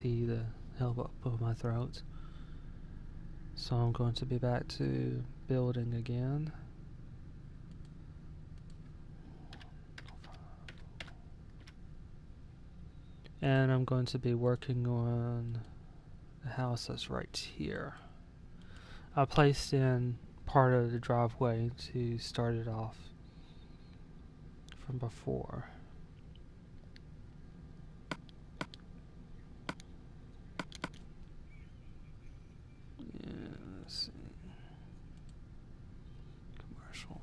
the help up of my throat. So I'm going to be back to building again. And I'm going to be working on the house that's right here. I placed in part of the driveway to start it off from before. Yeah, let's see. Commercial.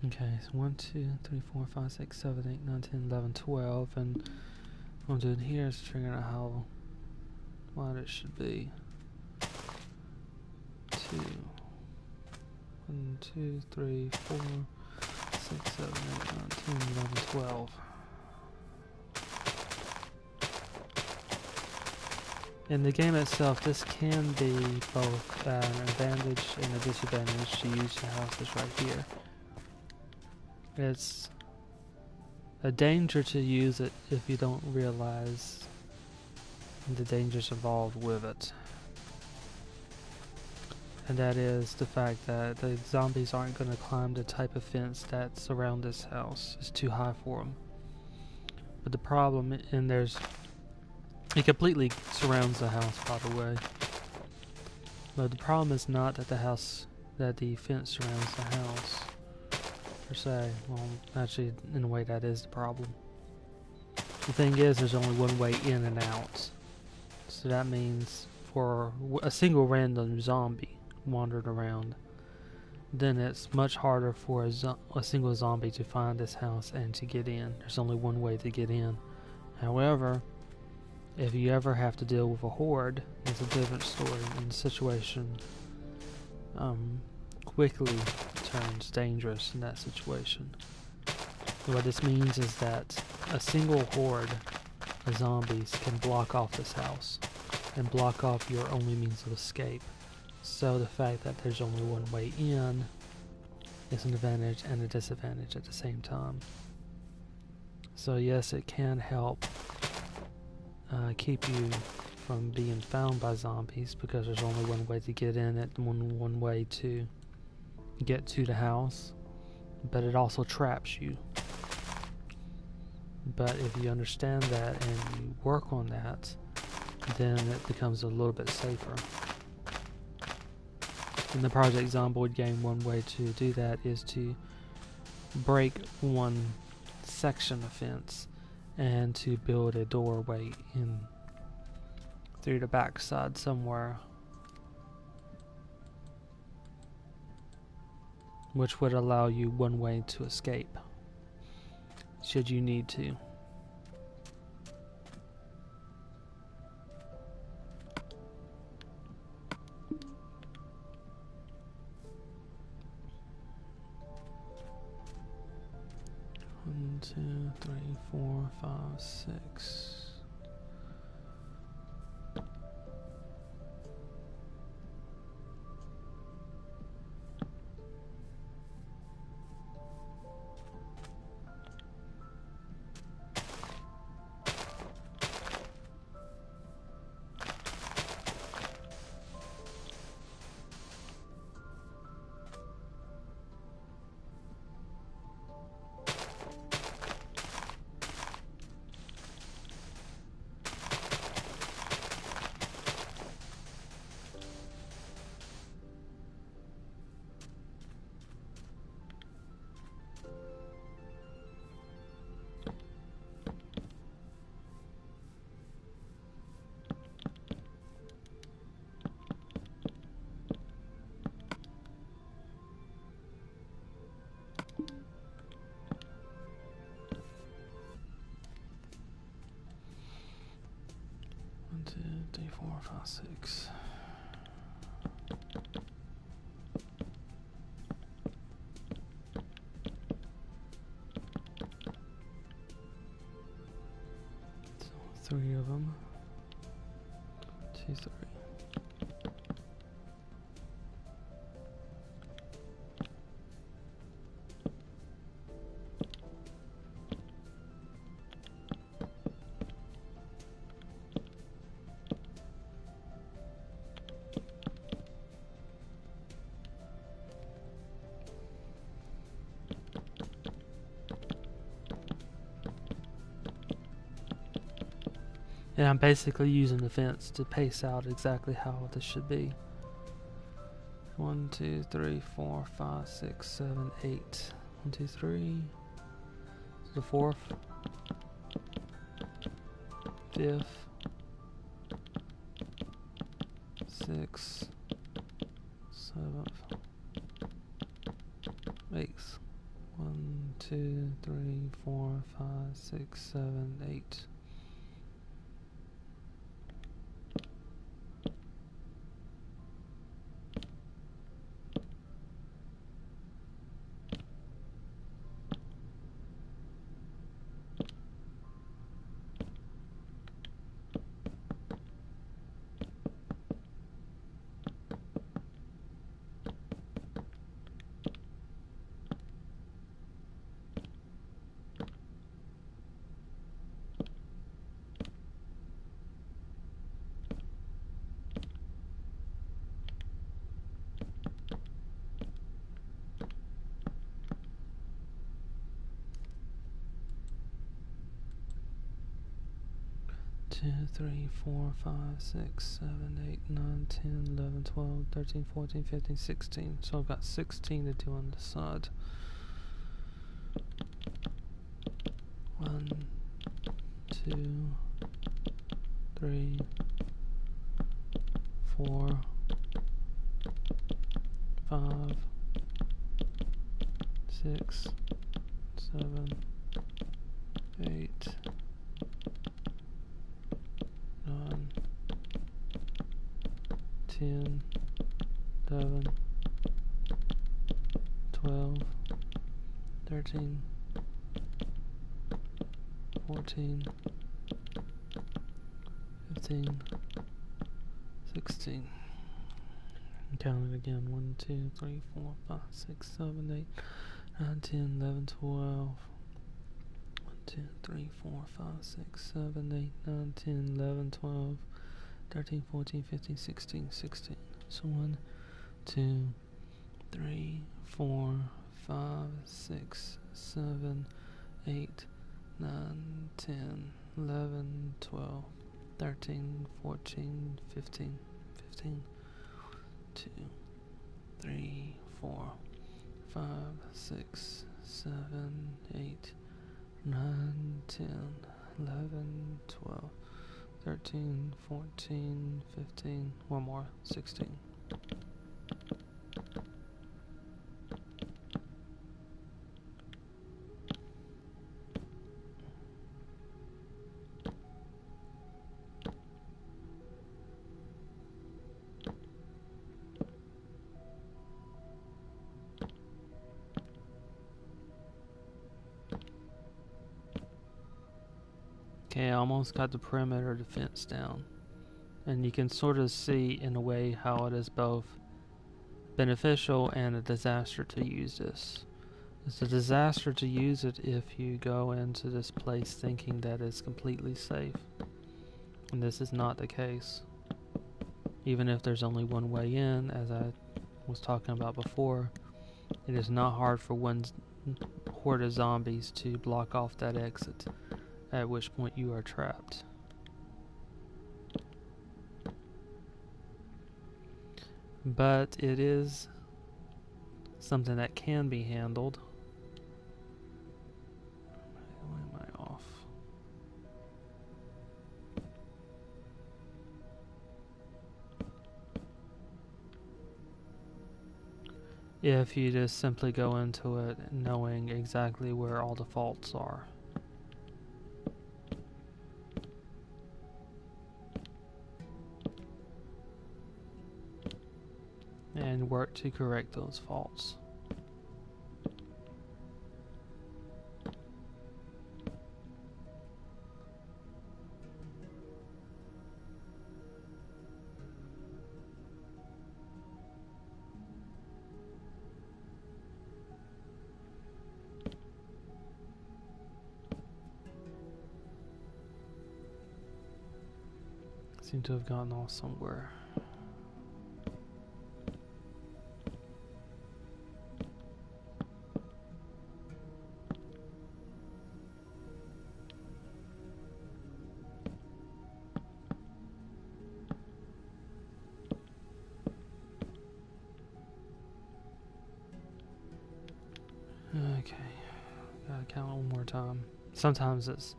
Okay, so 1, 2, 3, 4, 5, 6, 7, 8, 9, 10, 11, 12, and what I'm doing here is figuring out how wide it should be. 2, 1, 2, 3, 4, 6, 7, 8, 9, 10, 11, 12. In the game itself, this can be both an advantage and a disadvantage to use the houses right here. It's a danger to use it if you don't realize the dangers involved with it. And that is the fact that the zombies aren't going to climb the type of fence that surrounds this house. It's too high for them. But the problem, and it completely surrounds the house, by the way. But the problem is not that the fence surrounds the house, per se. Well, actually, in a way, that is the problem. The thing is, there's only one way in and out. So that means for a single random zombie wandered around, then it's much harder for a single zombie to find this house and to get in. There's only one way to get in. However, if you ever have to deal with a horde, it's a different story, and the situation quickly turns dangerous in that situation. What this means is that a single horde of zombies can block off this house and block off your only means of escape. So the fact that there's only one way in is an advantage and a disadvantage at the same time. So yes, it can help keep you from being found by zombies because there's only one way to get in it, one way to get to the house, but it also traps you. But if you understand that and you work on that, then it becomes a little bit safer. In the Project Zomboid game, one way to do that is to break one section of fence and to build a doorway in through the backside somewhere, which would allow you one way to escape should you need to. One, 2, 3, 4, 5, 6. One, 2, 3, 4, 5, 6. So 3 of them. 2, 3. And I'm basically using the fence to pace out exactly how this should be. 1, 2, 3, 4, 5, 6, 7, 8. 1, 2, 3. The fourth, fifth, sixth, seventh, eighth. 1, 2, 3, 4, 5, 6, 7, 8. Two, 3, 4, 5, 6, 7, 8, 9, 10, 11, 12, 13, 14, 15, 16. So I've got 16 to do on the side. 1, 2, 3, 4, 5, 6, 7, 8, 9, 10, 11, 12, 13, 14, 15, 16. Count it again. 1, 2, 3, 4, 5, 6, 7, 8, 9, 10, 11, 12. 1, 2, 3, 4, 5, 6, 7, 8, 9, 10, 11, 12, 13, 14, 15, 16, 16. So 1, 2, 3, 4, 5, 6, 7, 8, 9, 10, 11, 12, 13, 14, 15, 15, 2, 3, 4, 5, 6, 7, 8, 9, 10, 11, 12, 13, 14, 15, one more, 16. Okay, I almost got the perimeter of the fence down. And you can sort of see in a way how it is both beneficial and a disaster to use this. It's a disaster to use it if you go into this place thinking that it's completely safe. And this is not the case. Even if there's only one way in, as I was talking about before, it is not hard for one horde of zombies to block off that exit, at which point you are trapped. But it is something that can be handled. Why am I off? If you just simply go into it knowing exactly where all the faults are. And work to correct those faults. Seem to have gotten off somewhere. count one more time. Sometimes it's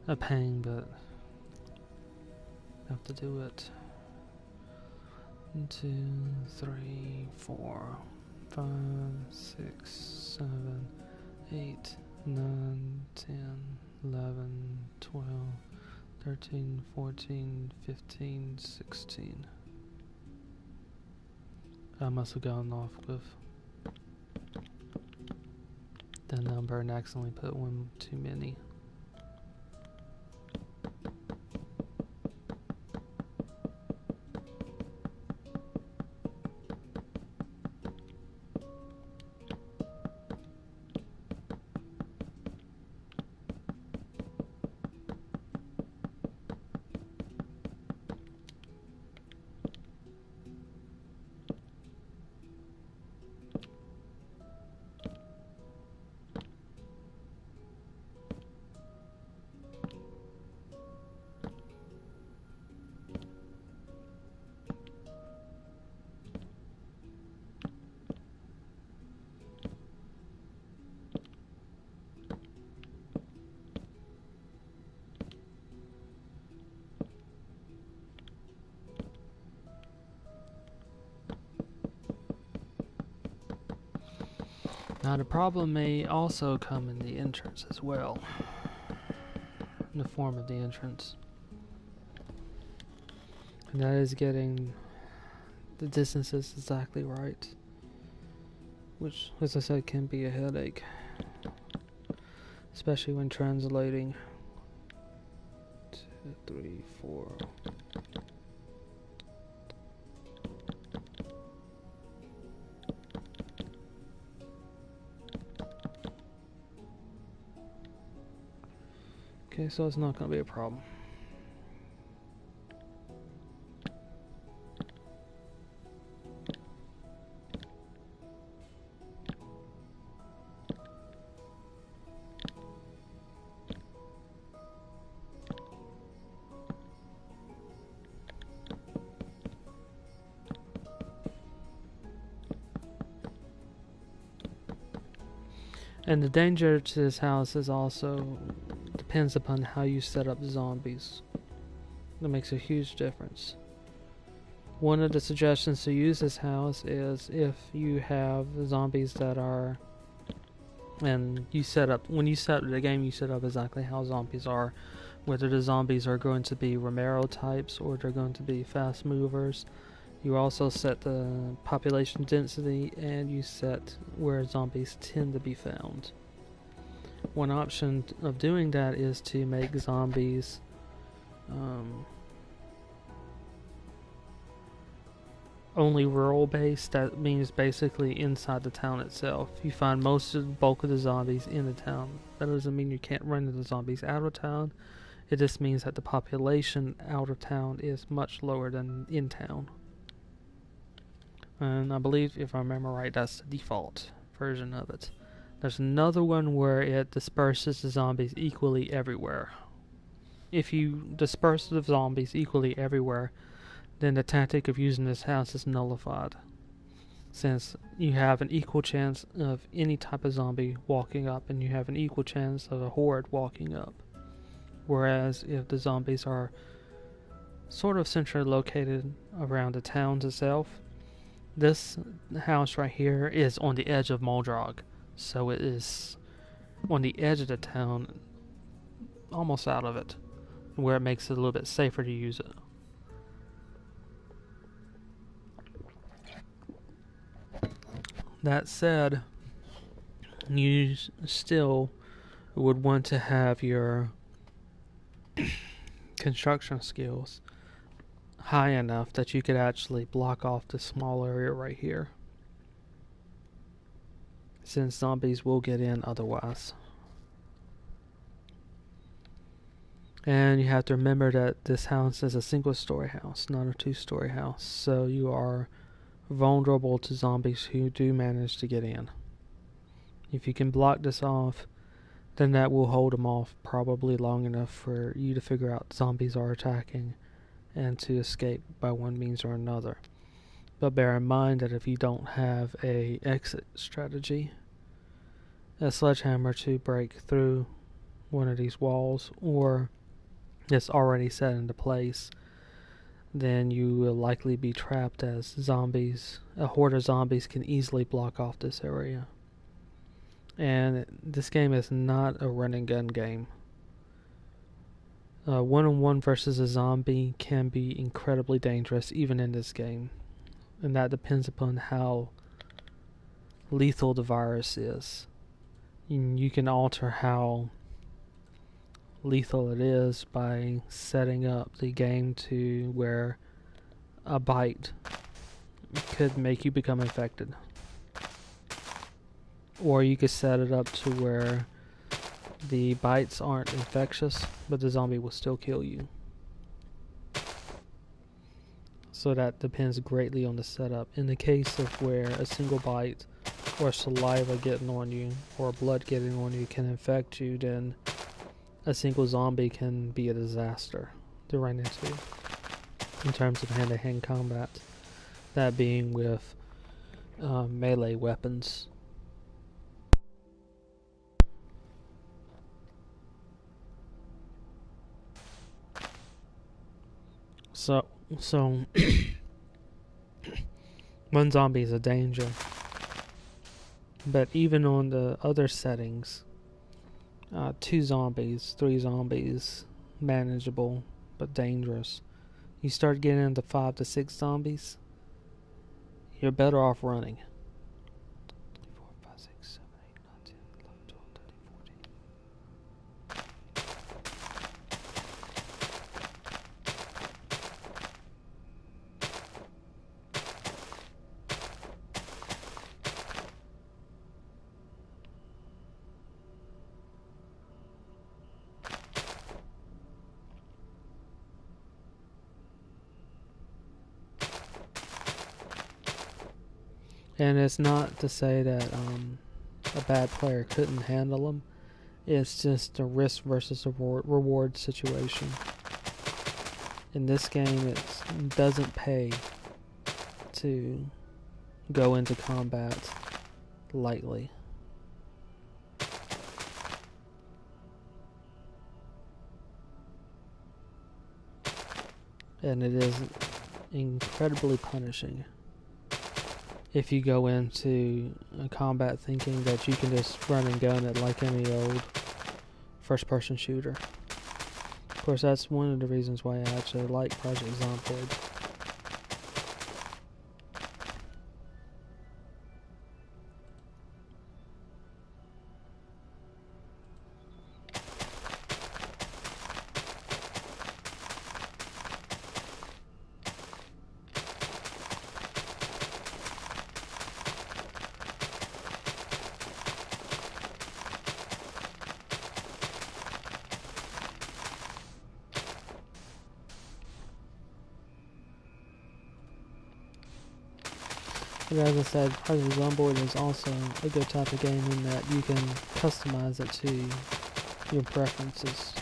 a pain, but I have to do it. 1, 2, 3, 4, 5, 6, 7, 8, 9, 10, 11, 12, 13, 14, 15, 16. I must have gone off with the number and accidentally put one too many. Now the problem may also come in the entrance as well, in the form of the entrance, and that is getting the distances exactly right, which, as I said, can be a headache, especially when translating. 2, 3, 4. Okay, so it's not going to be a problem. And the danger to this house is also depends upon how you set up zombies. That makes a huge difference. One of the suggestions to use this house is if you have zombies that are, and you set up, when you set up the game, you set up exactly how zombies are, whether the zombies are going to be Romero types or they're going to be fast movers. You also set the population density and you set where zombies tend to be found. One option of doing that is to make zombies only rural based. That means basically inside the town itself. You find most of the bulk of the zombies in the town. That doesn't mean you can't run into zombies out of town. It just means that the population out of town is much lower than in town. And I believe, if I remember right, that's the default version of it. There's another one where it disperses the zombies equally everywhere. If you disperse the zombies equally everywhere, then the tactic of using this house is nullified, since you have an equal chance of any type of zombie walking up and you have an equal chance of a horde walking up. Whereas if the zombies are sort of centrally located around the towns itself, this house right here is on the edge of Muldraugh, so it is on the edge of the town, almost out of it, where it makes it a little bit safer to use it. That said, you still would want to have your construction skills high enough that you could actually block off the small area right here, since zombies will get in otherwise. And you have to remember that this house is a single-story house, not a two-story house, so you are vulnerable to zombies who do manage to get in. If you can block this off, then that will hold them off probably long enough for you to figure out zombies are attacking and to escape by one means or another. But bear in mind that if you don't have a exit strategy, a sledgehammer to break through one of these walls, or it's already set into place, then you will likely be trapped as zombies. A horde of zombies can easily block off this area. And this game is not a run and gun game. One-on-one versus a zombie can be incredibly dangerous even in this game. And that depends upon how lethal the virus is. You can alter how lethal it is by setting up the game to where a bite could make you become infected. Or you could set it up to where the bites aren't infectious, but the zombie will still kill you. So that depends greatly on the setup. In the case of where a single bite or saliva getting on you or blood getting on you can infect you, then a single zombie can be a disaster to run into in terms of hand-to-hand combat. That being with melee weapons. So one zombie is a danger. But even on the other settings, 2 zombies, 3 zombies, manageable but dangerous. You start getting into 5 to 6 zombies, you're better off running. 4, 5, 6, 7, 8, 9, 10, 11, 12, 13, 14. And it's not to say that a bad player couldn't handle them. It's just a risk versus a reward situation. In this game, it doesn't pay to go into combat lightly. And it is incredibly punishing if you go into a combat thinking that you can just run and gun it like any old first-person shooter. Of course, that's one of the reasons why I actually like Project Zomboid. But as I said, Project Zomboid is also a good type of game in that you can customize it to your preferences.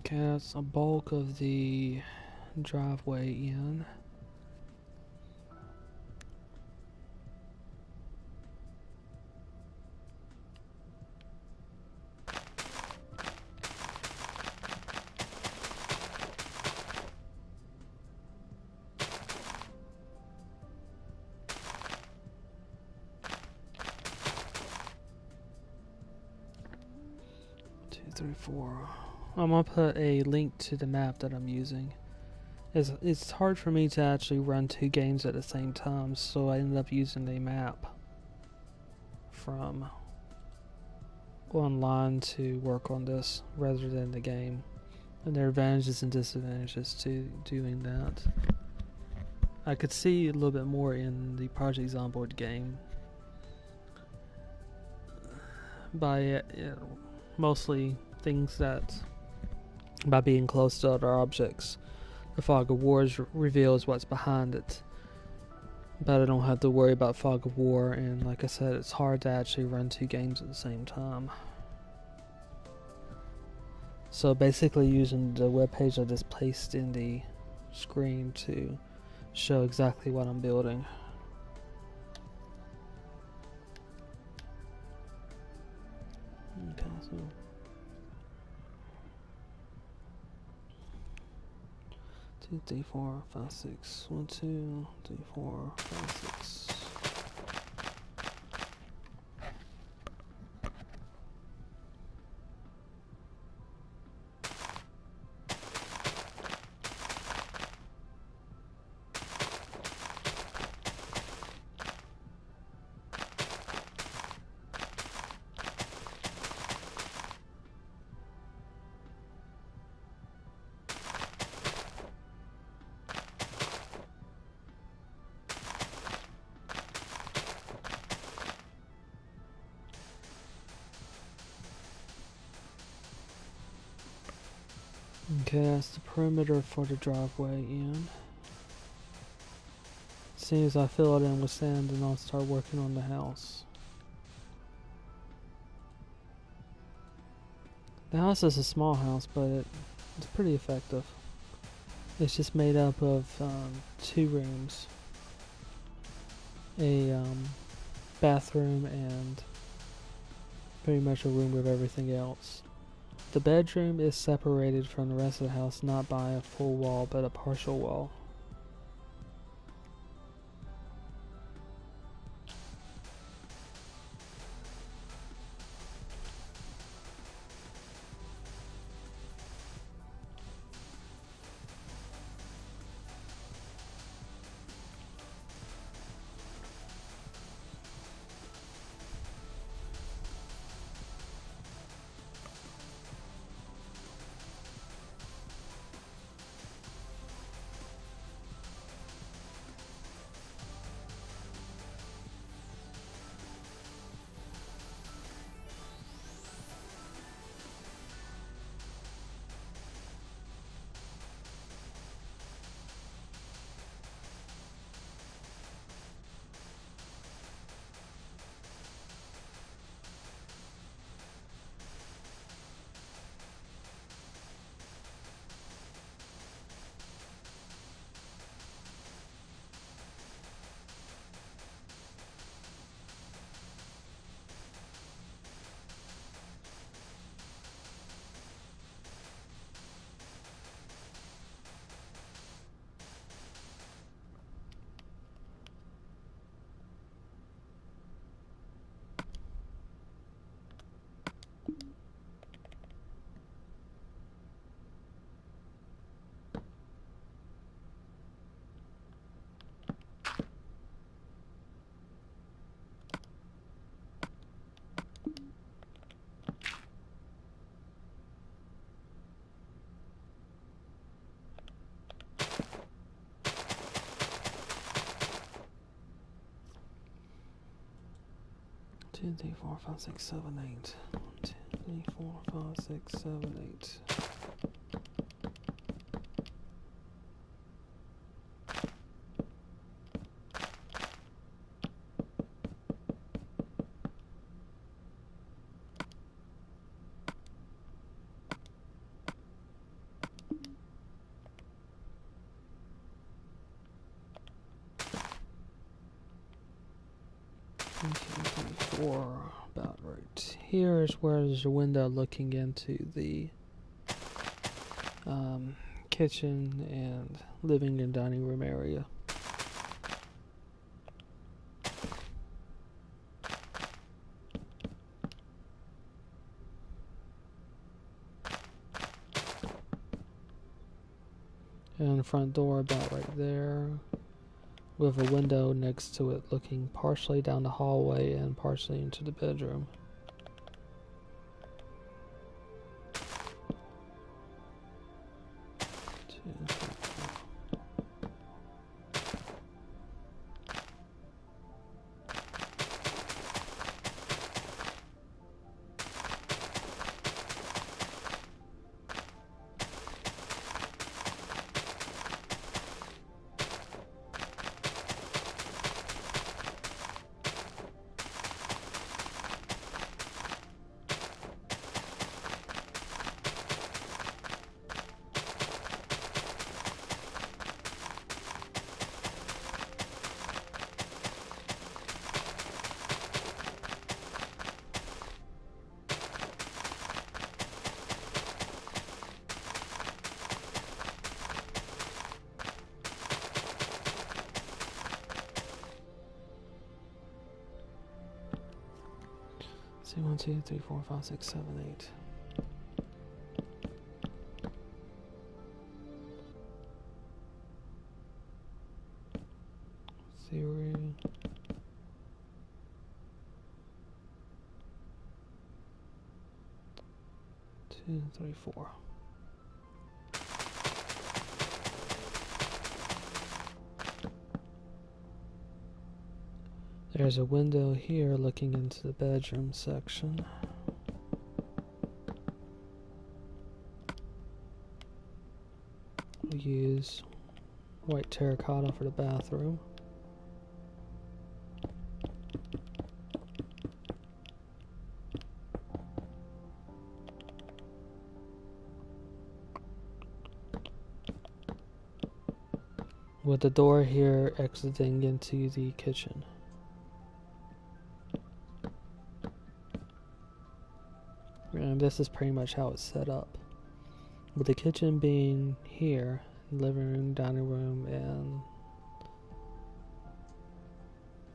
Okay, that's a bulk of the driveway in. Two, three, four. I'm going to put a link to the map that I'm using. It's hard for me to actually run 2 games at the same time, so I ended up using a map from online to work on this rather than the game. And there are advantages and disadvantages to doing that. I could see a little bit more in the Project Zomboid game by mostly things that, by being close to other objects, the Fog of War reveals what's behind it. But I don't have to worry about Fog of War, and like I said, it's hard to actually run two games at the same time. So basically using the webpage I just placed in the screen to show exactly what I'm building. Okay, so 2, 3, 4, 5, 6. 1, 2, 3, 4, 5, 6. Okay, that's the perimeter for the driveway in. As soon as I fill it in with sand, then I'll start working on the house. The house is a small house, but it's pretty effective. It's just made up of 2 rooms, a bathroom, and pretty much a room with everything else. The bedroom is separated from the rest of the house not by a full wall, but a partial wall. Two, 3, 4, 5, 6, 7, 8. 1, 2, 3, 4, 5, 6, 7, 8. About right here is where there's a window looking into the kitchen and living and dining room area. And the front door about right there, with a window next to it looking partially down the hallway and partially into the bedroom. see, 1, 2, 3, 4, 5, 6, 7, 8. Theory. 2, 3, 4. There's a window here looking into the bedroom section. We use white terracotta for the bathroom. With the door here exiting into the kitchen. And this is pretty much how it's set up. With the kitchen being here, living room, dining room, and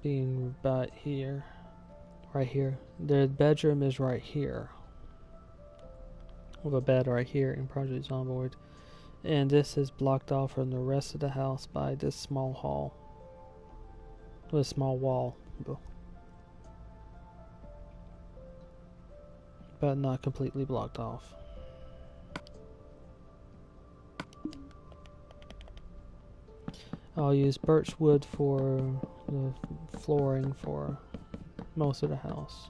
being about here, right here. The bedroom is right here. With a bed right here in Project Zomboid. And this is blocked off from the rest of the house by this small hall. With a small wall. But not completely blocked off. I'll use birch wood for the flooring for most of the house.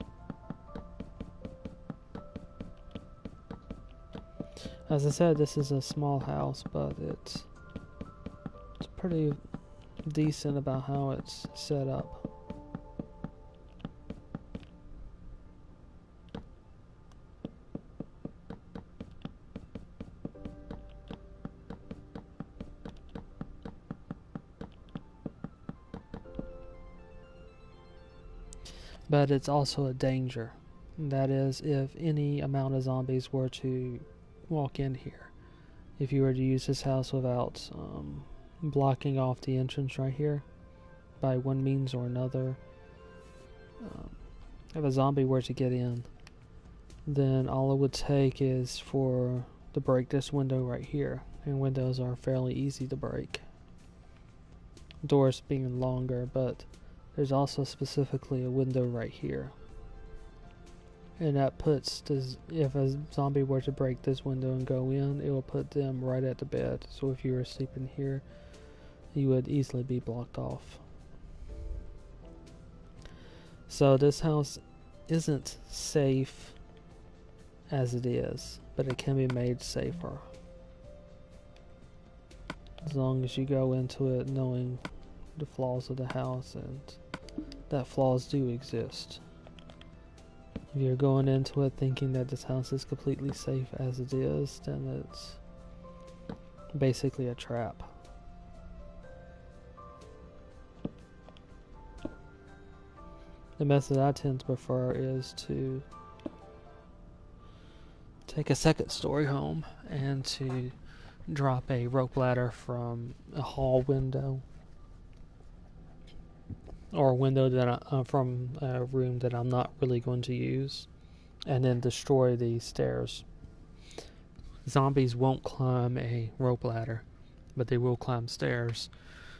As I said, this is a small house, but it's pretty decent about how it's set up. But it's also a danger. That is, if any amount of zombies were to walk in here. If you were to use this house without blocking off the entrance right here, by one means or another, if a zombie were to get in, then all it would take is for to break this window right here. And windows are fairly easy to break. Doors being longer, but there's also specifically a window right here. And that puts, if a zombie were to break this window and go in, it will put them right at the bed. So if you were sleeping here, you would easily be blocked off. So this house isn't safe as it is, but it can be made safer. As long as you go into it knowing the flaws of the house, and that flaws do exist. If you're going into it thinking that this house is completely safe as it is, then it's basically a trap. The method I tend to prefer is to take a second story home and to drop a rope ladder from a hall window, or a window that from a room that I'm not really going to use, and then destroy the stairs. Zombies won't climb a rope ladder, but they will climb stairs.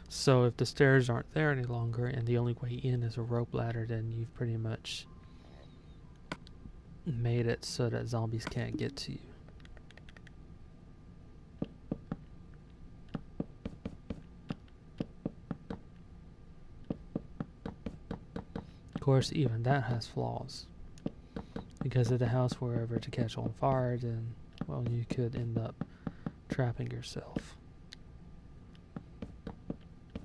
So if the stairs aren't there any longer and the only way in is a rope ladder, then you've pretty much made it so that zombies can't get to you. Of course, even that has flaws, because if the house were ever to catch on fire, then, well, you could end up trapping yourself.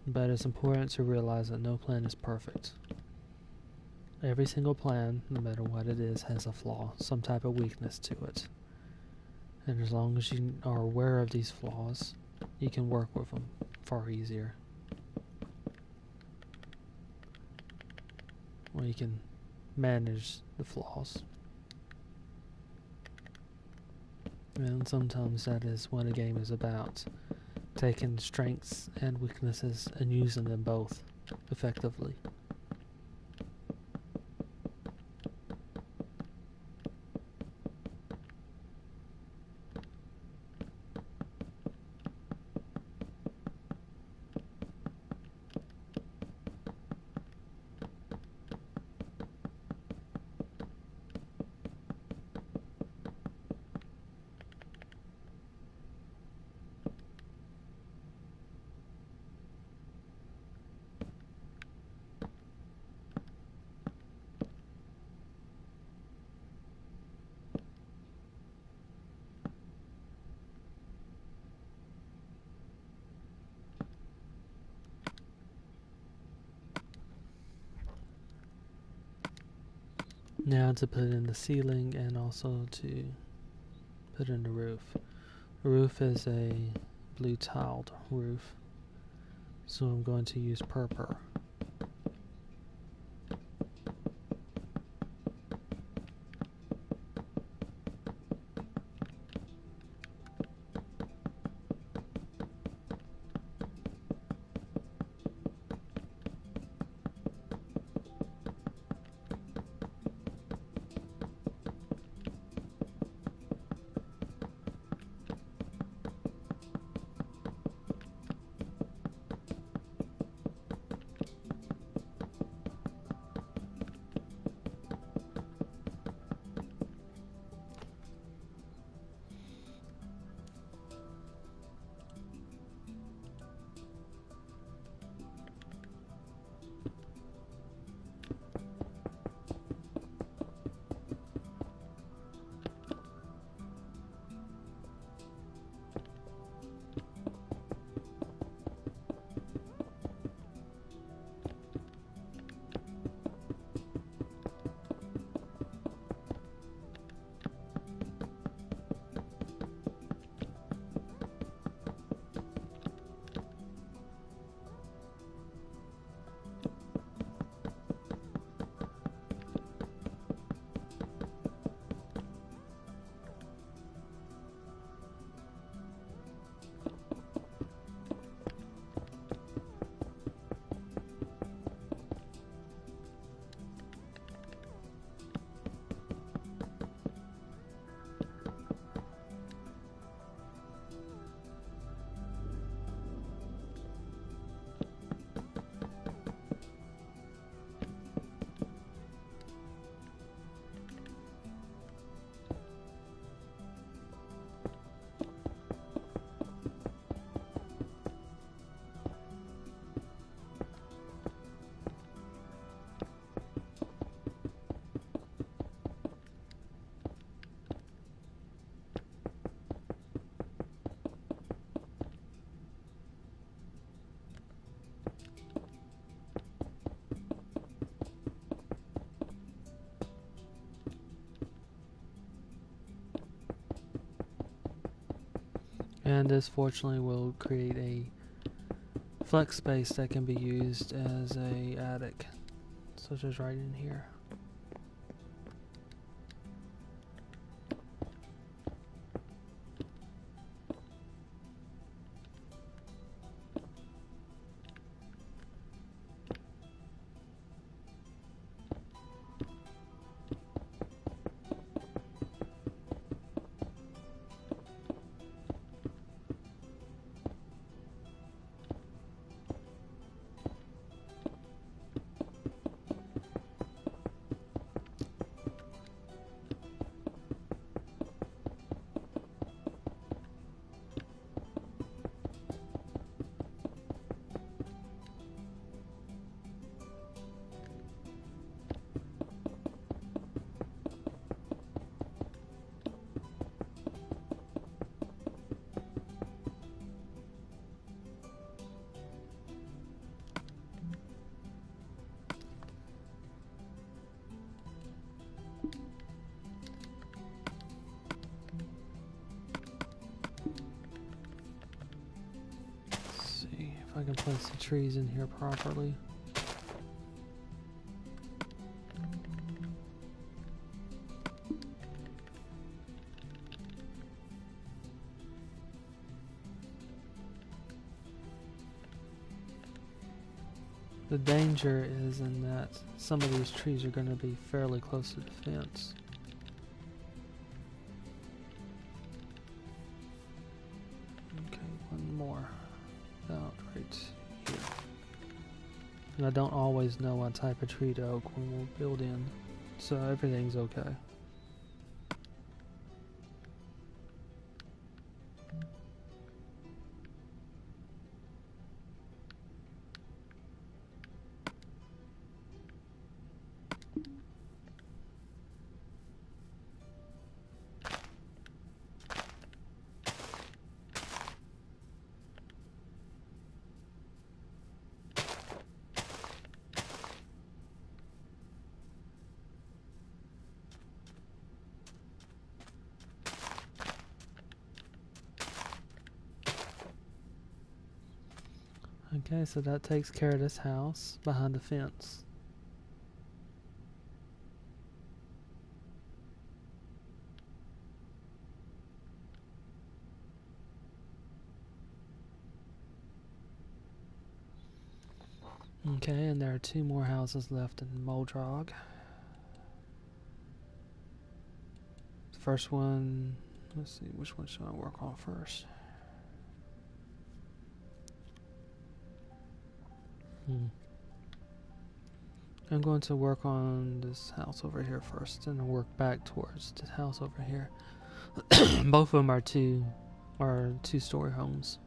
But it's important to realize that no plan is perfect. Every single plan, no matter what it is, has a flaw, some type of weakness to it. And as long as you are aware of these flaws, you can work with them far easier. Or you can manage the flaws. And sometimes that is what a game is about. Taking strengths and weaknesses and using them both effectively. Now to put in the ceiling and also to put in the roof. The roof is a blue tiled roof, so I'm going to use purple. And this fortunately will create a flex space that can be used as a attic, such as right in here. I can place the trees in here properly. The danger is in that some of these trees are going to be fairly close to the fence. Okay, one more. About right here. And I don't always know what type of tree to oak when we'll build in, so everything's okay. Okay, so that takes care of this house behind the fence. Okay, and there are 2 more houses left in Muldraugh. The first one, let's see, which one should I work on first? I'm going to work on this house over here first, and work back towards this house over here. Both of them are 2-story homes.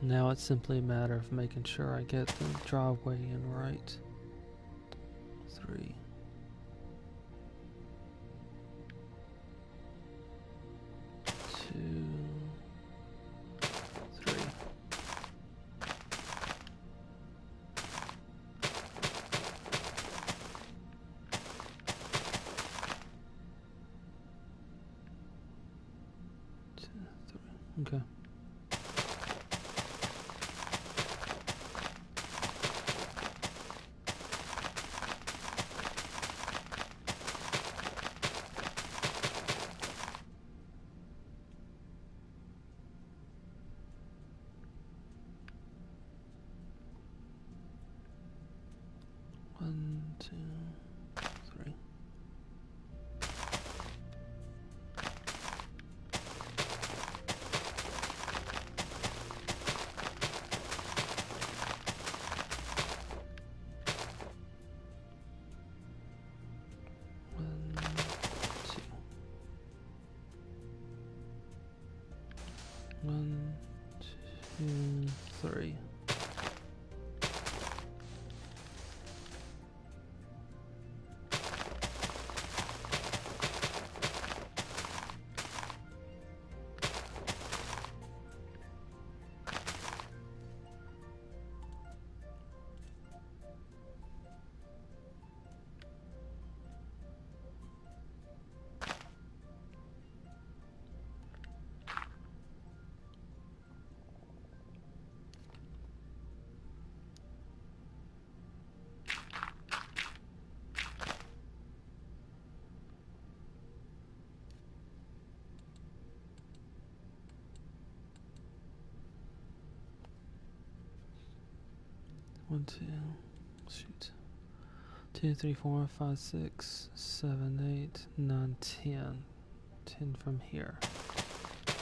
Now it's simply a matter of making sure I get the driveway in right. 3. 2. 3. Okay. One, two, three. One, two, three. One, two, shoot. 2, 3, 4, 5, 6, 7, 8, 9, 10. 10 from here. 6,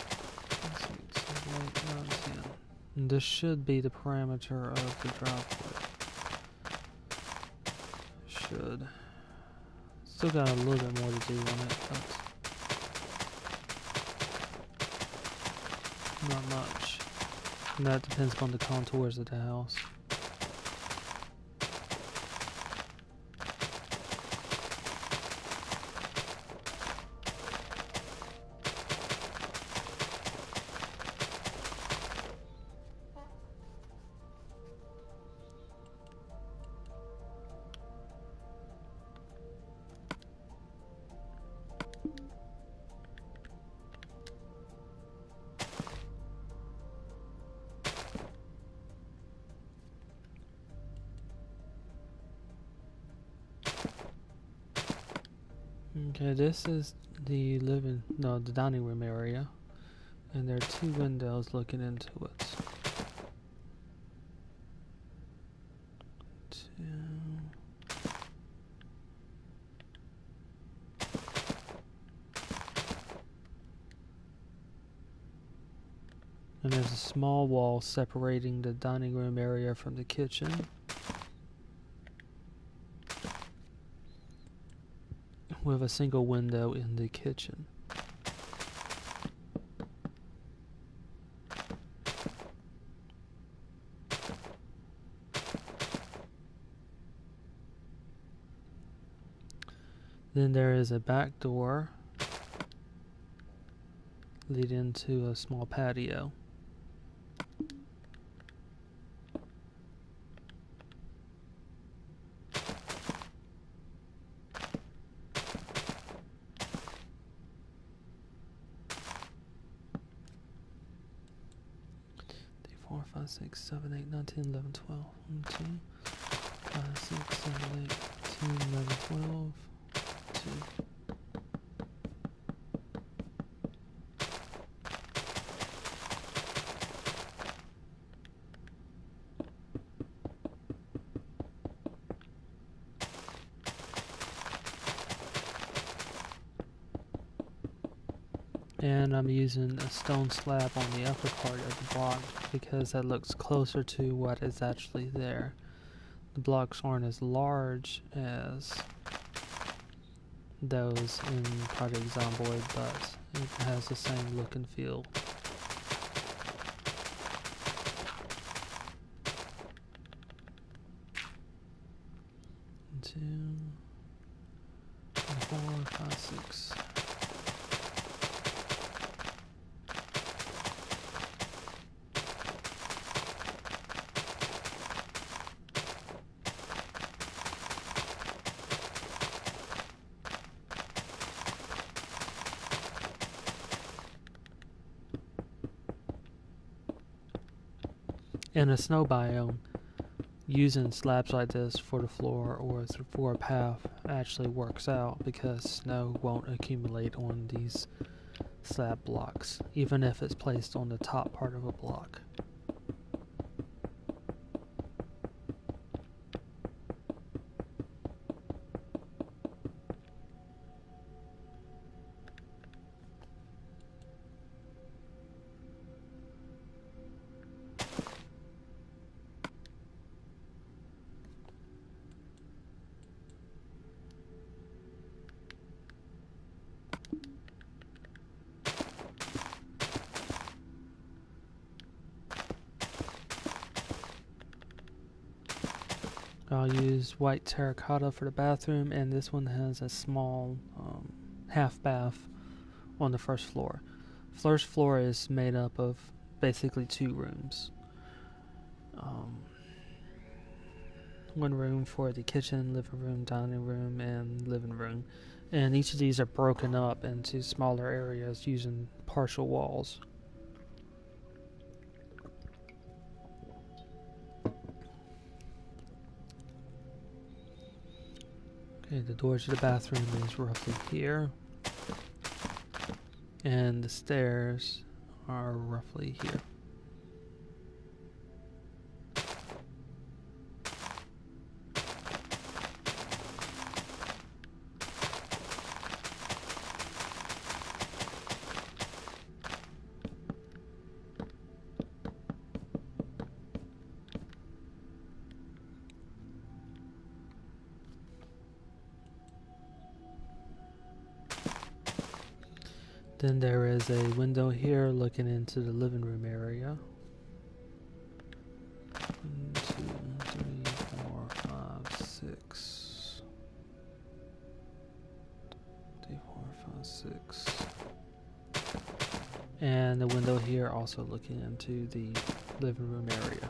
7, 8, 9, 10. And this should be the parameter of the driveway. Should. Still got a little bit more to do on it, but not much. And that depends on the contours of the house. Okay, this is the the dining room area, and there are two windows looking into it. And there's a small wall separating the dining room area from the kitchen. With a single window in the kitchen. Then there is a back door leading to a small patio. Four, 5, 6, 7, 8, 9, 10, 11, 12. 1, 2, 5, 6, 7, 8, 10, 11, 12. 2. And I'm using a stone slab on the upper part of the block because that looks closer to what is actually there. The blocks aren't as large as those in Project Zomboid, but it has the same look and feel. Two, 4, 5, 6. In a snow biome, using slabs like this for the floor or for a path actually works out because snow won't accumulate on these slab blocks, even if it's placed on the top part of a block. I'll use white terracotta for the bathroom, and this one has a small half bath on the first floor. First floor is made up of basically two rooms. One room for the kitchen, living room, dining room, and living room. And each of these are broken up into smaller areas using partial walls. Okay, the door to the bathroom is roughly here. And the stairs are roughly here. Then there is a window here looking into the living room area. 1, 2, 3, 4, 5, 6. 3, 4, 5, 6. And the window here also looking into the living room area.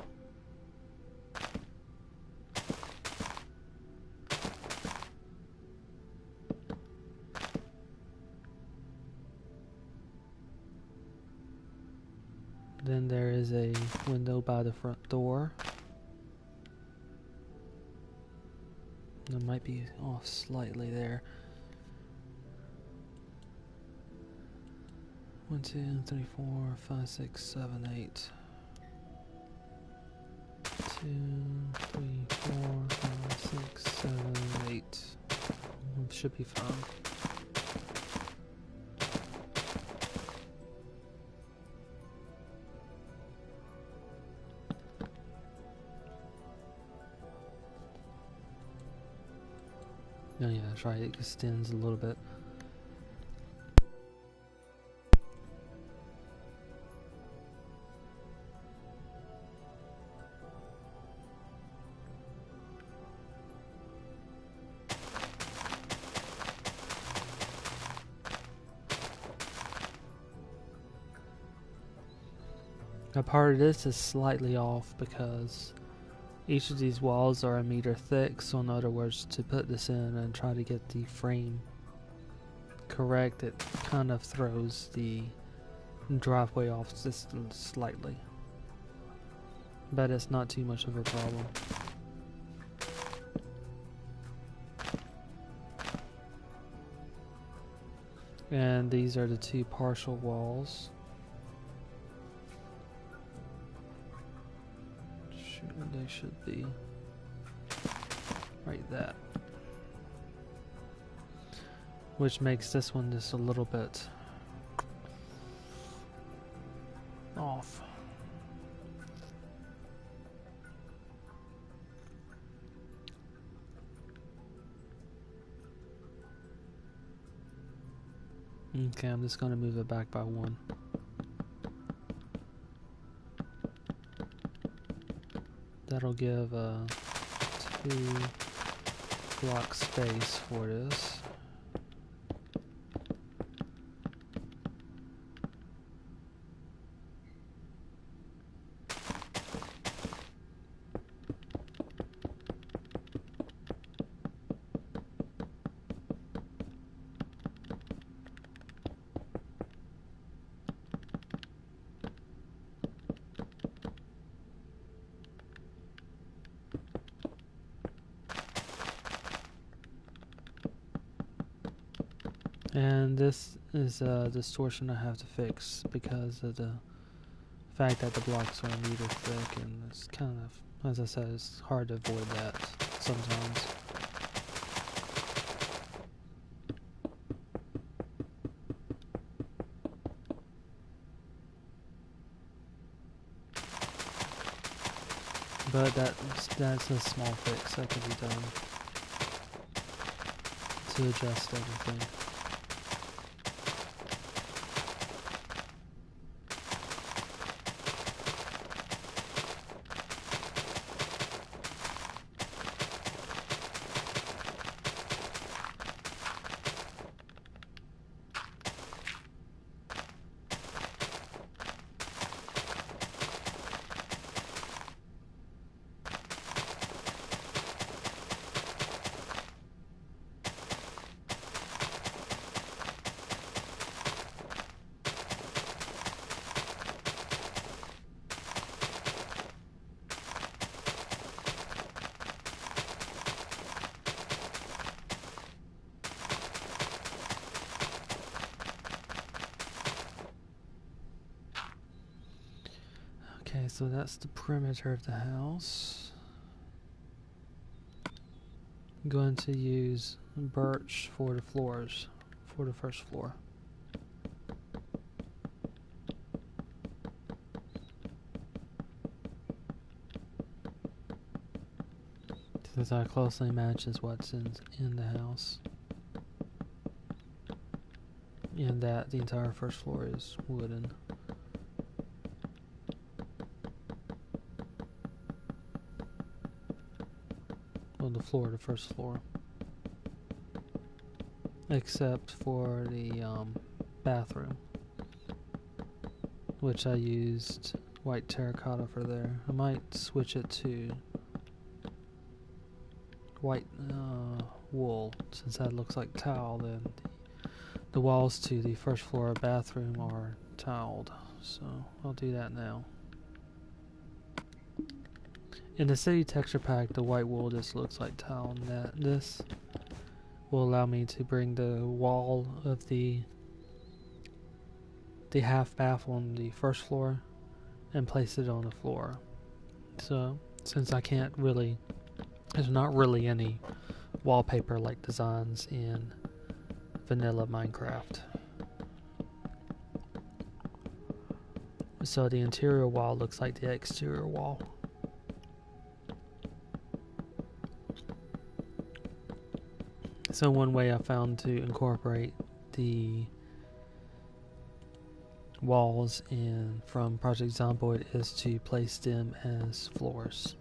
Then there is a window by the front door. It might be off slightly there. 1, 2, 3, 4, 5, 6, 7, 8. 2, 3, 4, 5, 6, 7, 8. Should be fine. Oh yeah, that's right, it extends a little bit. Now part of this is slightly off because each of these walls are 1 meter thick, so in other words, to put this in and try to get the frame correct, it kind of throws the driveway off just slightly. But it's not too much of a problem. And these are the 2 partial walls. They should be right that, which makes this one just a little bit off. Okay, I'm just going to move it back by 1. That'll give a 2 block space for this. And this is a distortion I have to fix because of the fact that the blocks are 1 meter thick, and it's kind of, as I said, it's hard to avoid that sometimes. But that's a small fix that can be done to adjust everything. Okay, so that's the perimeter of the house. I'm going to use birch for the floors, for the first floor. Since that closely matches what's in the house. And that the entire first floor is wooden. The floor, the first floor, except for the bathroom, which I used white terracotta for there. I might switch it to white wool, since that looks like tile. Then the walls to the first floor bathroom are tiled, so I'll do that now. In the city texture pack, the white wool just looks like tile, and this will allow me to bring the wall of the the half bath on the first floor and place it on the floor. So since I can't really, there's not really any wallpaper like designs in vanilla Minecraft. So the interior wall looks like the exterior wall. So one way I found to incorporate the walls in from Project Zomboid is to place them as floors,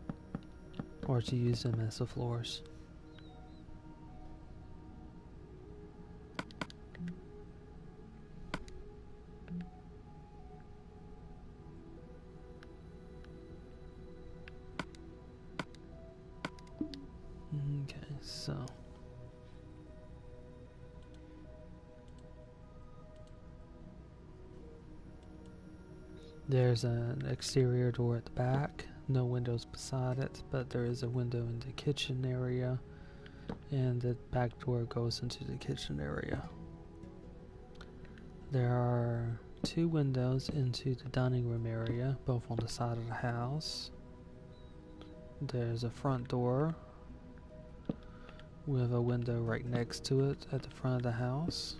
or to use them as the floors. Okay, so there's an exterior door at the back, no windows beside it, but there is a window in the kitchen area, and the back door goes into the kitchen area. There are 2 windows into the dining room area, both on the side of the house. There's a front door with a window right next to it at the front of the house.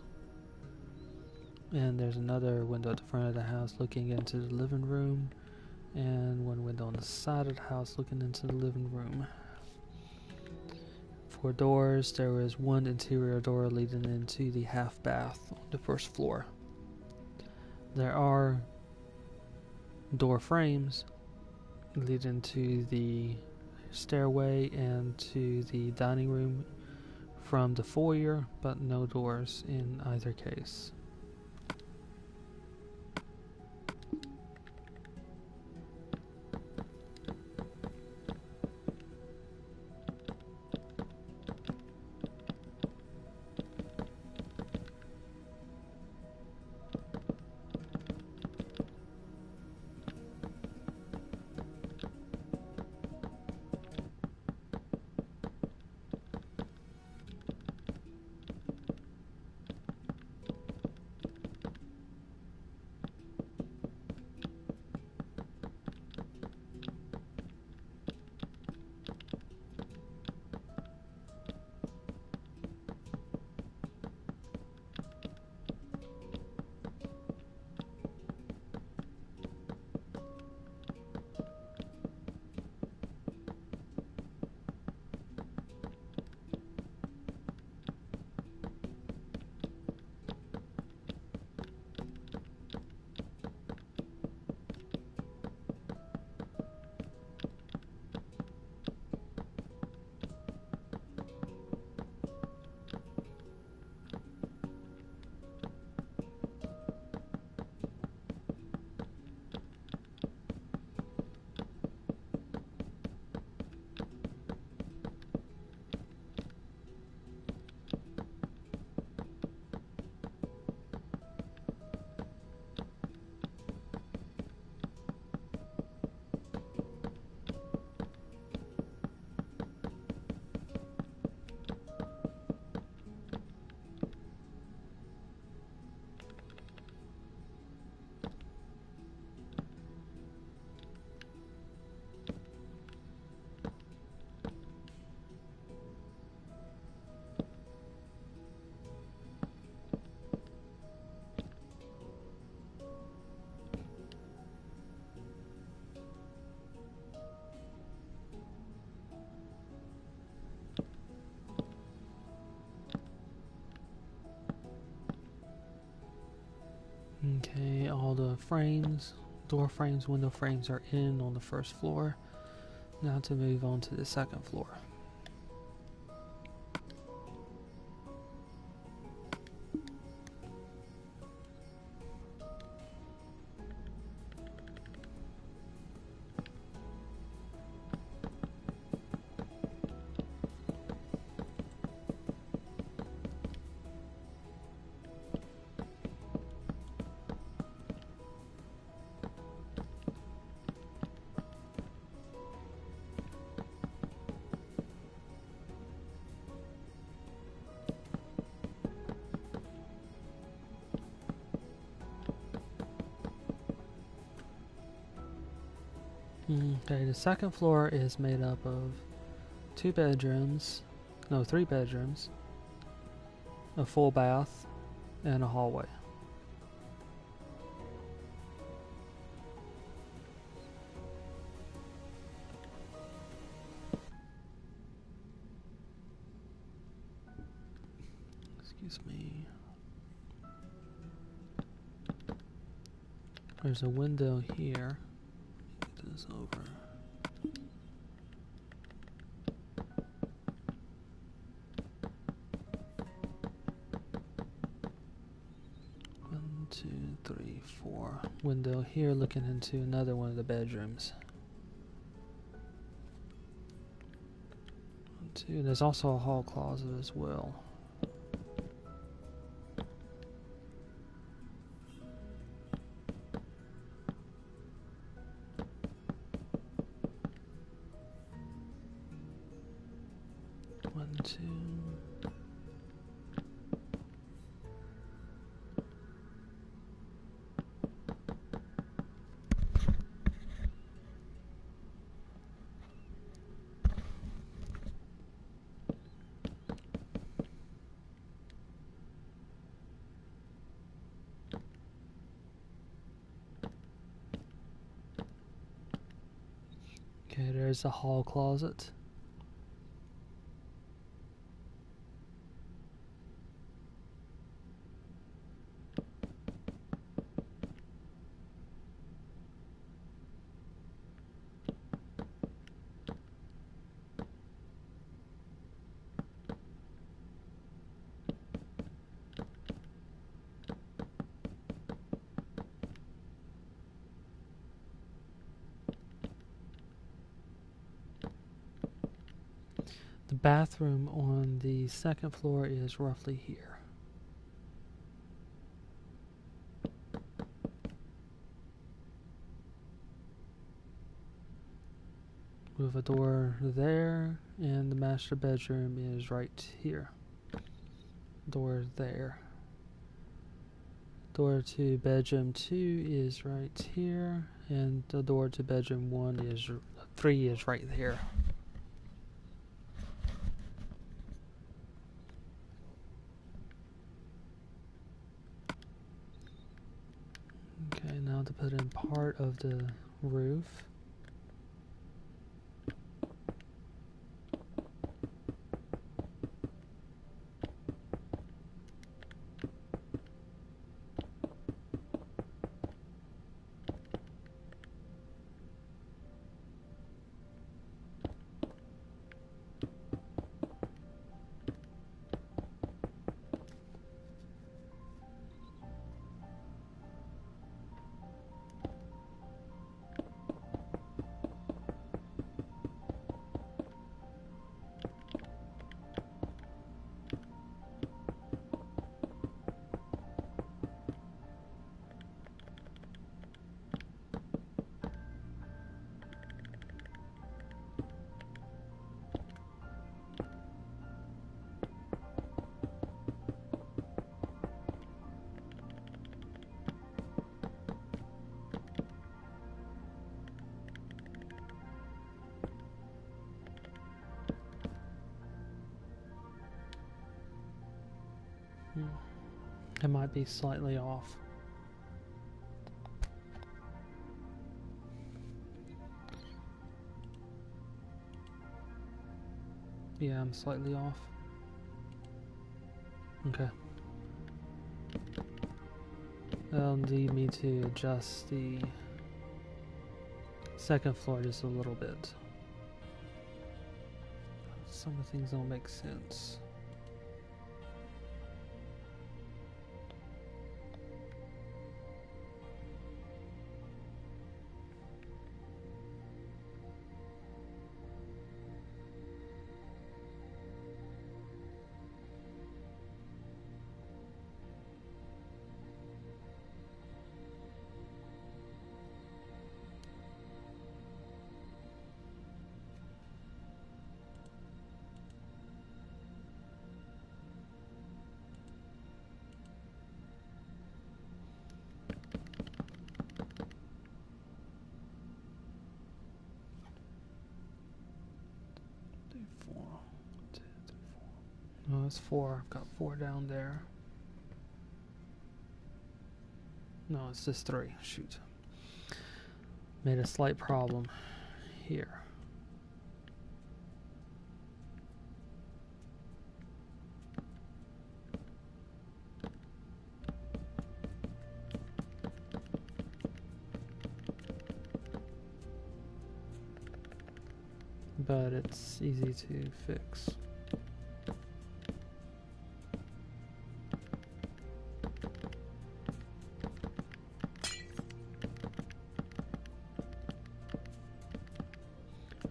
And there's another window at the front of the house looking into the living room, and one window on the side of the house looking into the living room. For doors, there is one interior door leading into the half bath on the first floor. There are door frames leading to the stairway and to the dining room from the foyer, but no doors in either case. Okay, all the frames, door frames, window frames are in on the first floor. Now to move on to the second floor. Okay, the second floor is made up of 3 bedrooms, a full bath, and a hallway. Excuse me. There's a window here. Get this over. One, two, three, four. Window here looking into another one of the bedrooms. One, two. There's also a hall closet as well. One, two. Okay, there's the hall closet. The bathroom on the second floor is roughly here. With a door there, and the master bedroom is right here. Door there. Door to bedroom 2 is right here, and the door to bedroom 3 is right here. Okay, now to put in part of the roof. It might be slightly off. Yeah, I'm slightly off. Okay. That'll need me to adjust the second floor just a little bit. Some of the things don't make sense. it's 4. I've got 4 down there. No, it's just 3. Shoot. Made a slight problem here. But it's easy to fix.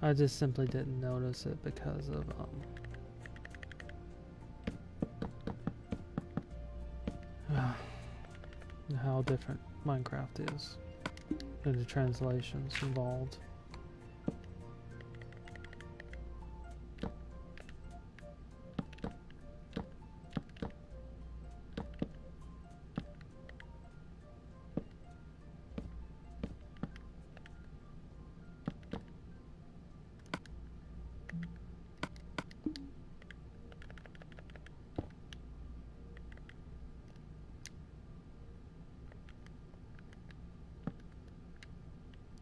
I just simply didn't notice it because of how different Minecraft is and the translations involved.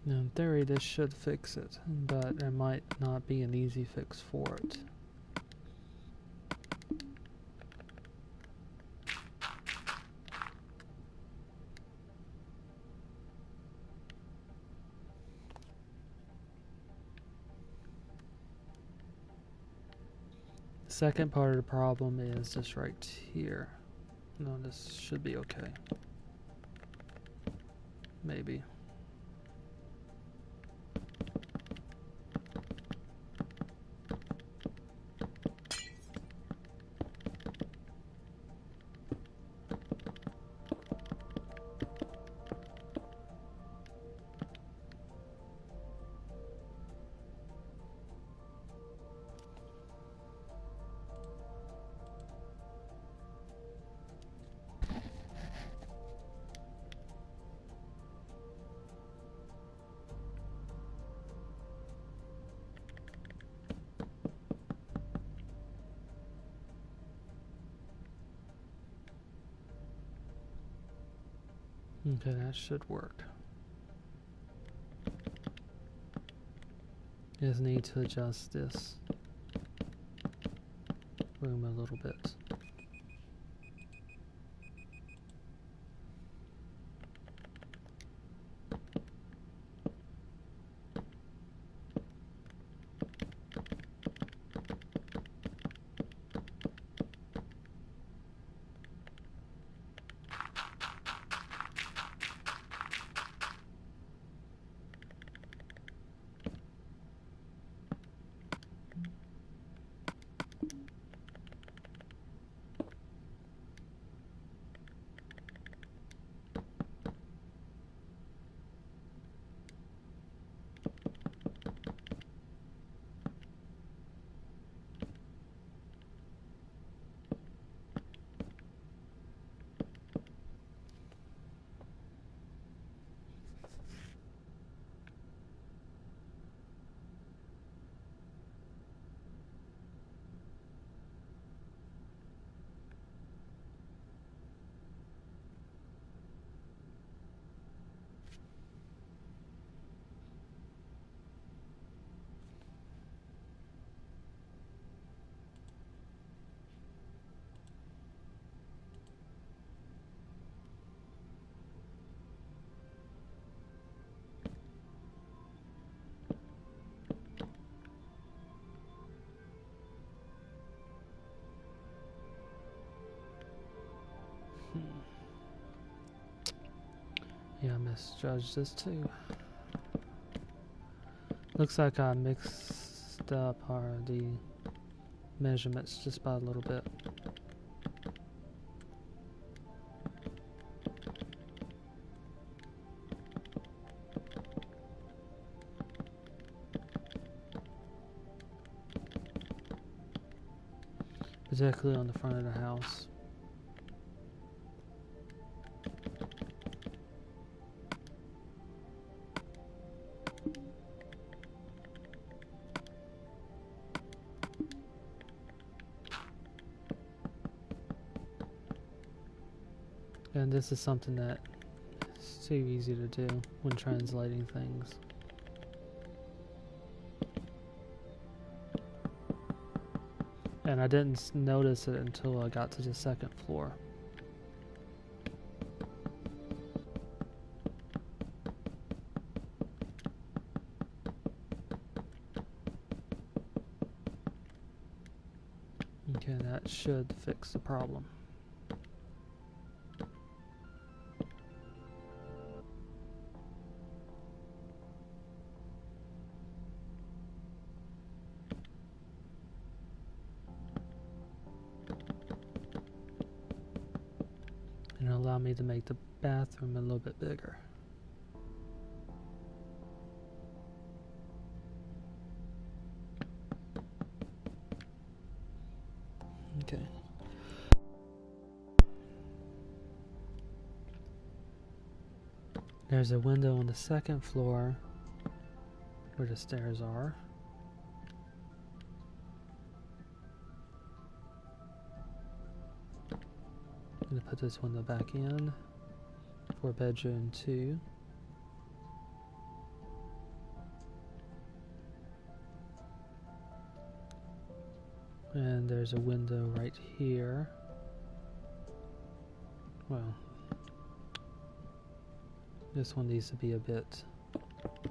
Now, in theory, this should fix it, but there might not be an easy fix for it. The second part of the problem is this right here. No, this should be okay. Maybe. Okay, that should work. Just need to adjust this room a little bit. Yeah, I misjudged this too. Looks like I mixed up the measurements just by a little bit. Particularly on the front of the house. And this is something that is too easy to do when translating things. And I didn't notice it until I got to the second floor. Okay, that should fix the problem. And allow me to make the bathroom a little bit bigger. Okay. There's a window on the second floor where the stairs are. I'm going to put this window back in for bedroom 2. And there's a window right here. Well, this one needs to be a bit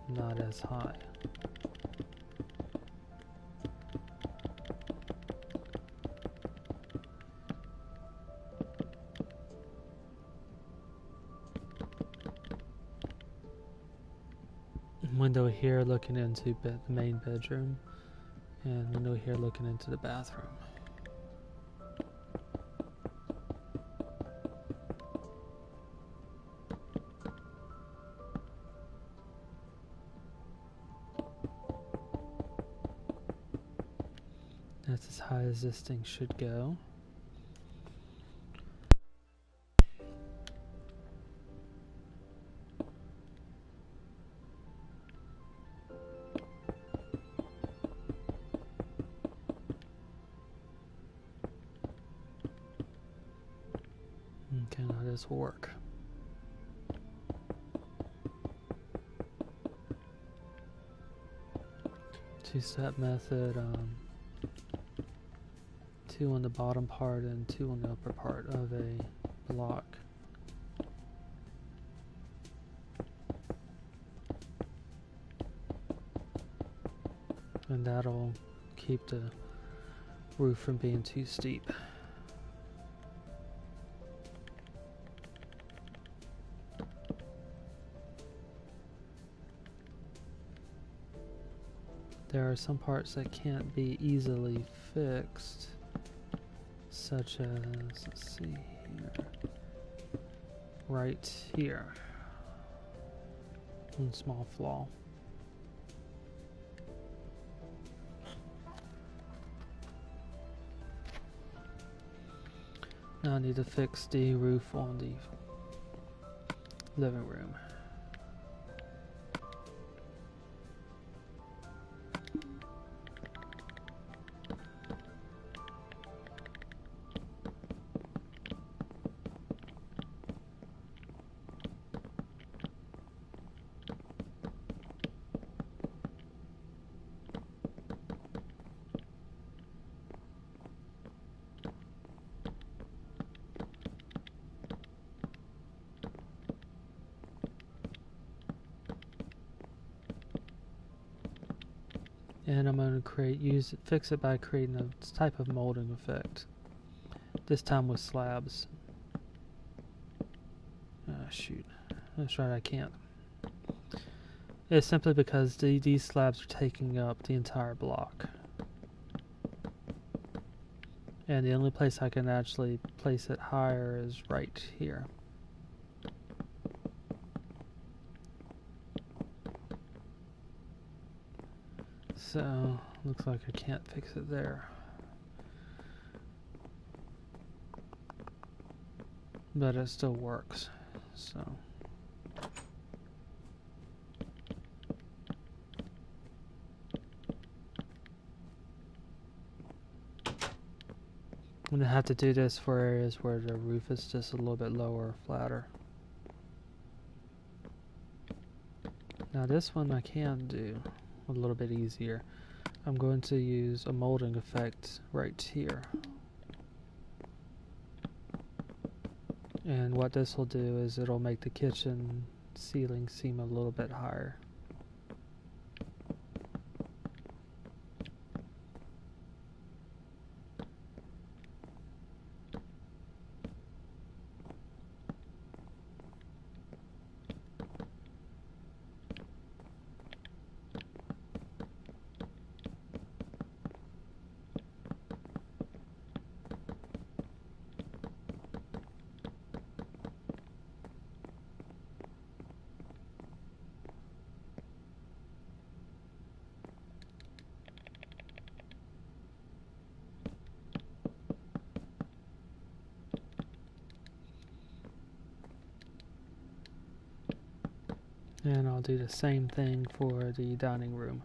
not as high. Window here looking into the main bedroom, and window here looking into the bathroom. That's as high as this thing should go. Okay, now this will work. Two-step method, 2 on the bottom part and 2 on the upper part of a block. And that'll keep the roof from being too steep. There are some parts that can't be easily fixed, such as, let's see here, right here, one small flaw. Now I need to fix the roof on the living room. And I'm going to fix it by creating a type of molding effect. This time with slabs. Shoot. That's right, I can't. It's simply because these slabs are taking up the entire block. And the only place I can actually place it higher is right here. So, looks like I can't fix it there. But it still works, so. I'm gonna have to do this for areas where the roof is just a little bit lower or flatter. Now this one I can do a little bit easier. I'm going to use a molding effect right here. And what this will do is it'll make the kitchen ceiling seem a little bit higher. And I'll do the same thing for the dining room.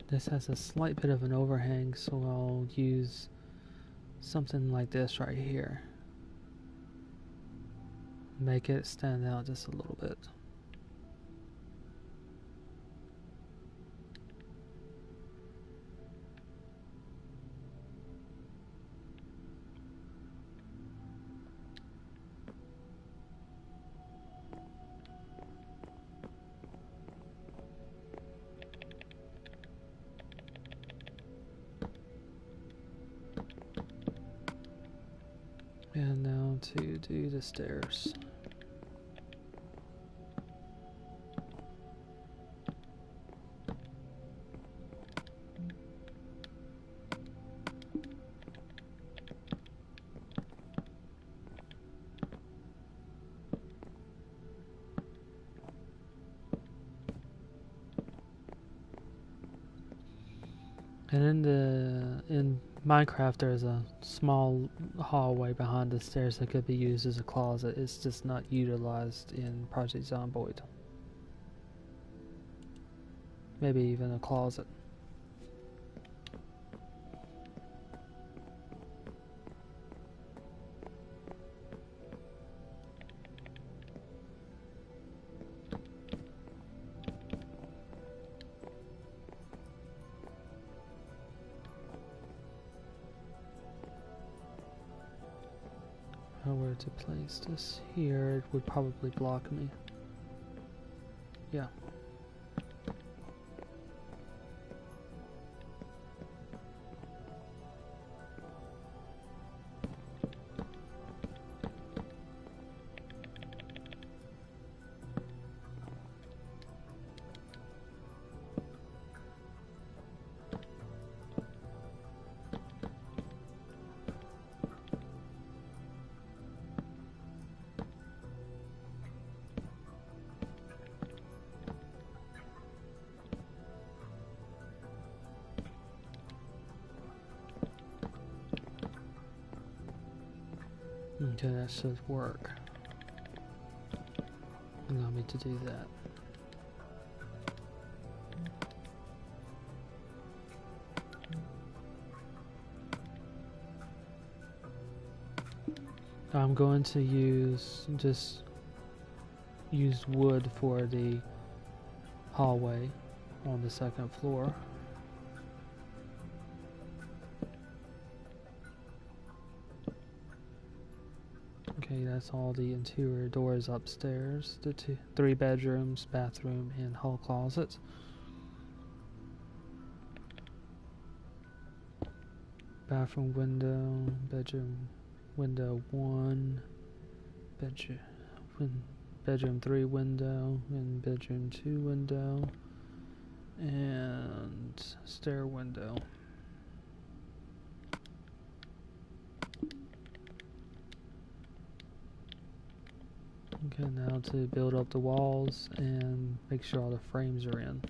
This has a slight bit of an overhang, so I'll use something like this right here. Make it stand out just a little bit. And now to do the stairs. And in Minecraft, there's a small hallway behind the stairs that could be used as a closet. It's just not utilized in Project Zomboid. Maybe even a closet. If I were to place this here, it would probably block me. Yeah. Okay, that should work. Allow me to do that. I'm going to use wood for the hallway on the second floor. Okay, that's all the interior doors upstairs. The 3 bedrooms, bathroom, and hall closets. Bathroom window, bedroom window 1, bedroom 3 window, and bedroom 2 window, and stair window. Okay, now to build up the walls and make sure all the frames are in.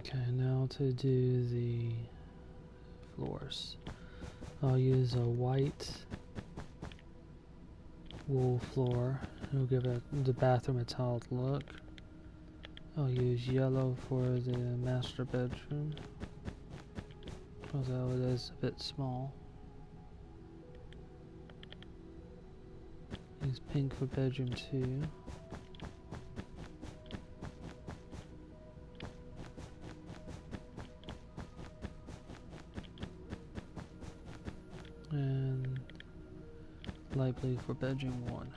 Okay, now to do the floors. I'll use a white wool floor. It'll give the bathroom a tiled look. I'll use yellow for the master bedroom, although it is a bit small. Use pink for bedroom 2. And light blue for bedroom 1.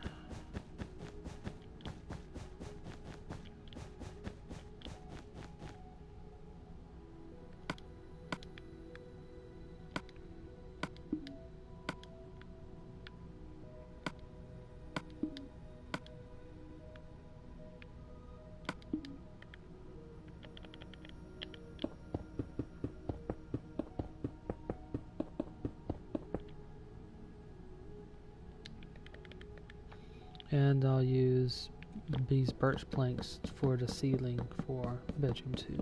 And I'll use these birch planks for the ceiling for bedroom 2.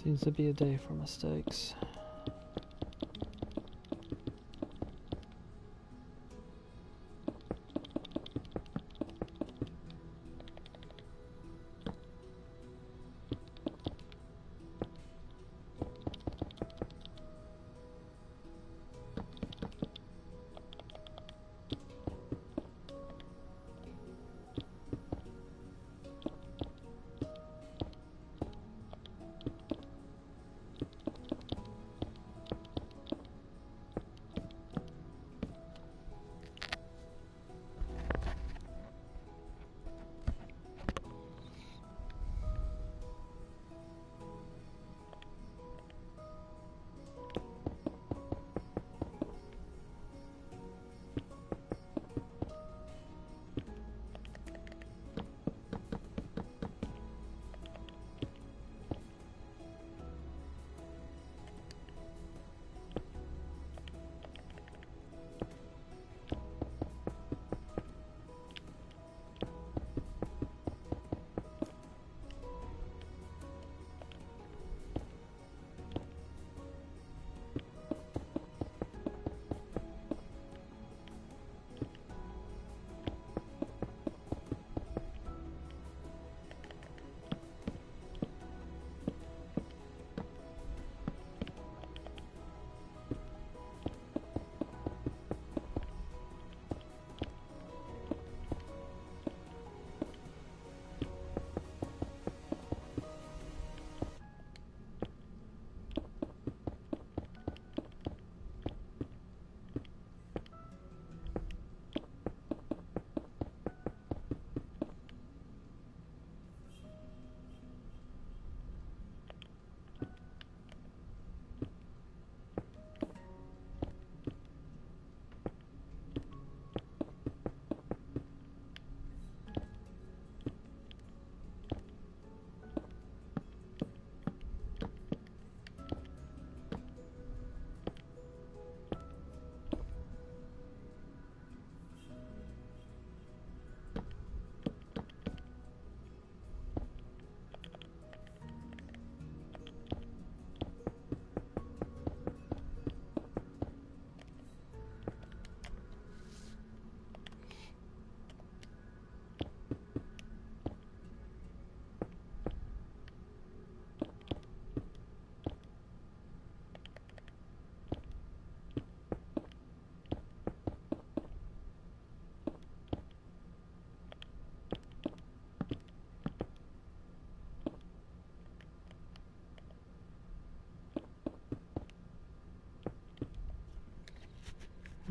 Seems to be a day for mistakes.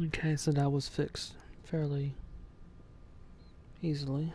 Okay, so that was fixed fairly easily.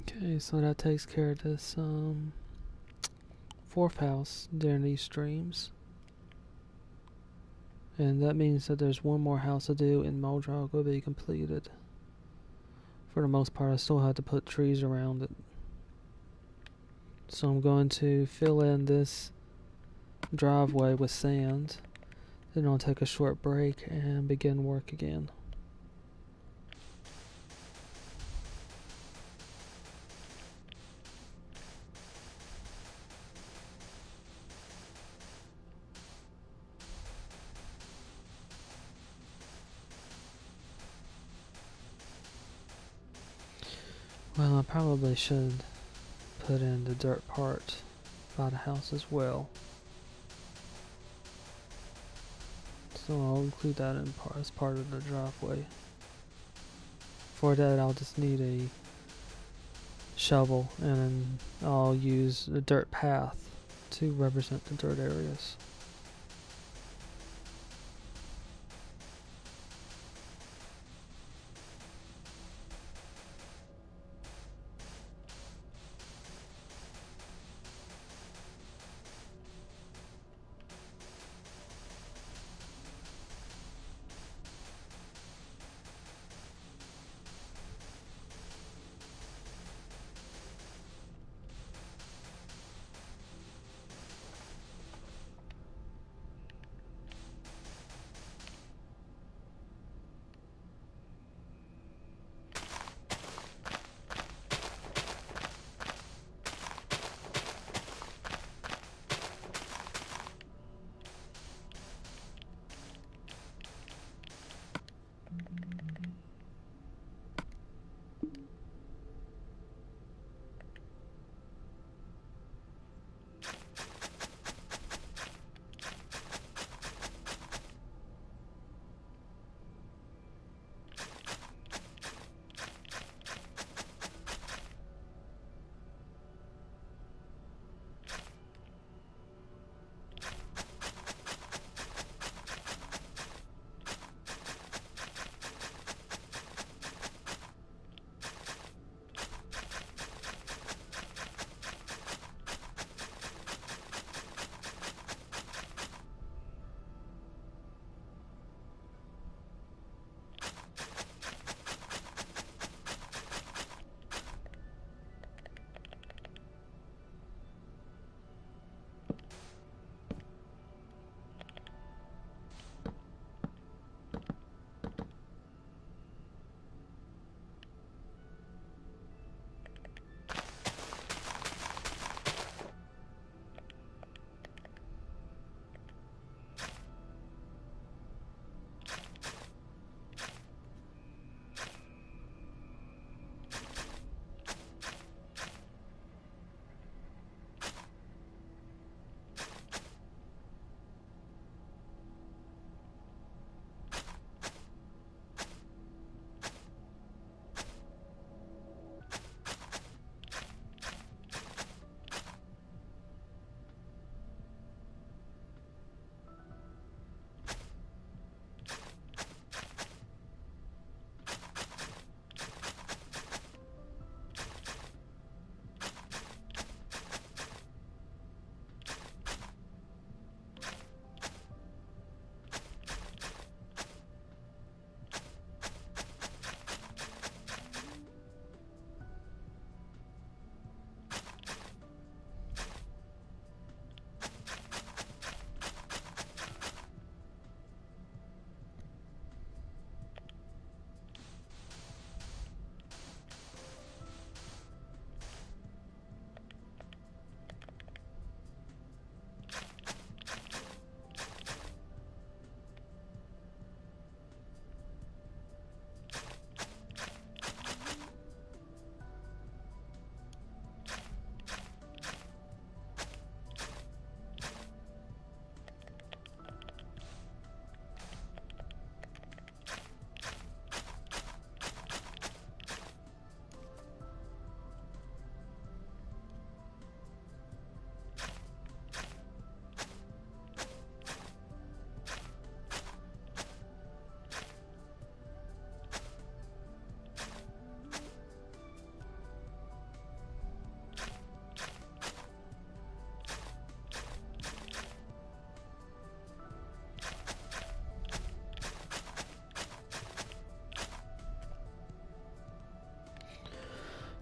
Okay, so that takes care of this fourth house during these streams. And that means that there's one more house to do and Muldraugh will be completed. For the most part, I still have to put trees around it. So I'm going to fill in this driveway with sand. Then I'll take a short break and begin work again. Well, I probably should put in the dirt part by the house as well. So I'll include that in as part of the driveway. For that, I'll just need a shovel, and then I'll use the dirt path to represent the dirt areas.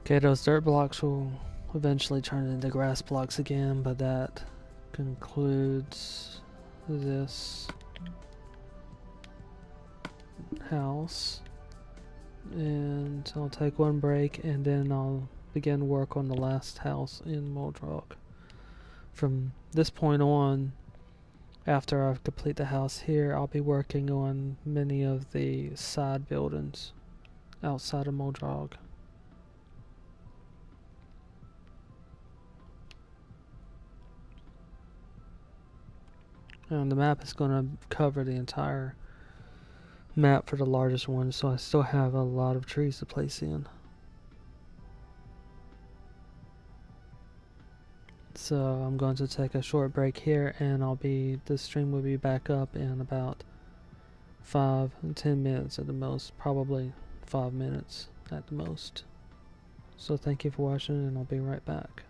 Okay, those dirt blocks will eventually turn into grass blocks again, but that concludes this house. And I'll take one break and then I'll begin work on the last house in Muldraugh. From this point on, after I complete the house here, I'll be working on many of the side buildings outside of Muldraugh. And the map is going to cover the entire map for the largest one, so I still have a lot of trees to place in. So I'm going to take a short break here, and the stream will be back up in about 5-10 minutes at the most, probably 5 minutes at the most. So thank you for watching, and I'll be right back.